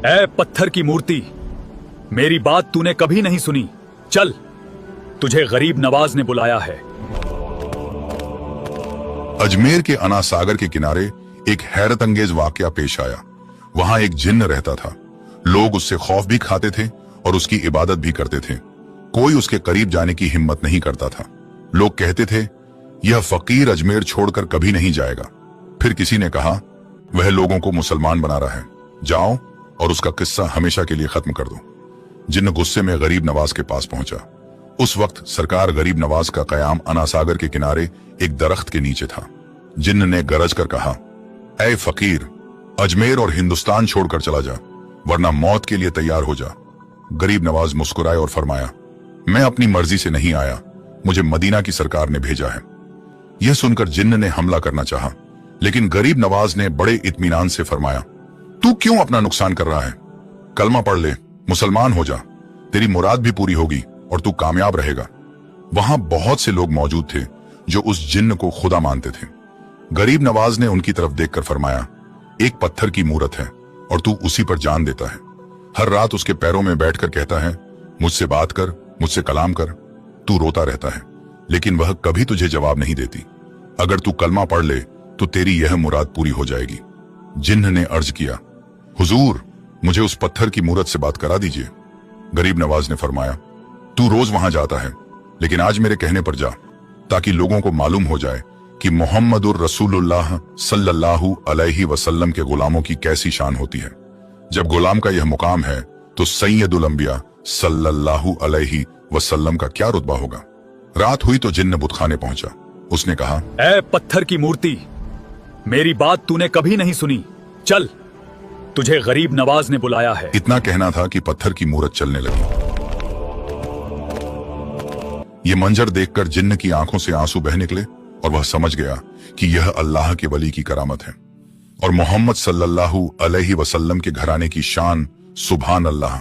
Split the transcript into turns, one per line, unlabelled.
ऐ पत्थर की मूर्ति, मेरी बात तूने कभी नहीं सुनी। चल, तुझे गरीब नवाज ने बुलाया है।
अजमेर के अना सागर के किनारे एक हैरत अंगेज वाकया पेश आया। वहां एक जिन्न रहता था। लोग उससे खौफ भी खाते थे और उसकी इबादत भी करते थे। कोई उसके करीब जाने की हिम्मत नहीं करता था। लोग कहते थे, यह फकीर अजमेर छोड़कर कभी नहीं जाएगा। फिर किसी ने कहा, वह लोगों को मुसलमान बना रहा है, जाओ और उसका किस्सा हमेशा के लिए खत्म कर दो। जिन्न गुस्से में गरीब नवाज के पास पहुंचा। उस वक्त सरकार गरीब नवाज का कयाम अना सागर के किनारे एक दरख्त के नीचे था। जिन्न ने गरज कर कहा, ऐ फकीर, अजमेर और हिंदुस्तान छोड़कर चला जा, वरना मौत के लिए तैयार हो जा। गरीब नवाज मुस्कुराए और फरमाया, मैं अपनी मर्जी से नहीं आया, मुझे मदीना की सरकार ने भेजा है। यह सुनकर जिन्न ने हमला करना चाहा, लेकिन गरीब नवाज ने बड़े इत्मीनान से फरमाया, तू क्यों अपना नुकसान कर रहा है? कलमा पढ़ ले, मुसलमान हो जा, तेरी मुराद भी पूरी होगी और तू कामयाब रहेगा। वहां बहुत से लोग मौजूद थे जो उस जिन्न को खुदा मानते थे। गरीब नवाज ने उनकी तरफ देखकर फरमाया, एक पत्थर की मूरत है और तू उसी पर जान देता है। हर रात उसके पैरों में बैठकर कहता है, मुझसे बात कर, मुझसे कलाम कर। तू रोता रहता है, लेकिन वह कभी तुझे जवाब नहीं देती। अगर तू कलमा पढ़ ले तो तेरी यह मुराद पूरी हो जाएगी। जिन्न ने अर्ज किया, हुजूर, मुझे उस पत्थर की मूरत से बात करा दीजिए। गरीब नवाज ने फरमाया, तू रोज वहां जाता है, लेकिन आज मेरे कहने पर जा, ताकि लोगों को मालूम हो जाए कि मोहम्मदुर रसूलुल्लाह सल्लल्लाहु अलैहि वसल्लम के गुलामों की कैसी शान होती है। जब गुलाम का यह मुकाम है तो सैयदुल अंबिया सल्लल्लाहु अलैहि वसल्लम का क्या रुतबा होगा। रात हुई तो जिन्न बुतखाने पहुंचा। उसने कहा,
ऐ पत्थर की मूर्ति, मेरी बात तूने कभी नहीं सुनी। चल, तुझे गरीब नवाज ने बुलाया है।
इतना कहना था कि पत्थर की मूरत चलने लगी। ये मंजर देखकर जिन्न की आंखों से आंसू बह निकले और वह समझ गया कि यह अल्लाह के वली की करामत है और मोहम्मद सल्लल्लाहु अलैहि वसल्लम के घराने की शान। सुभान अल्लाह।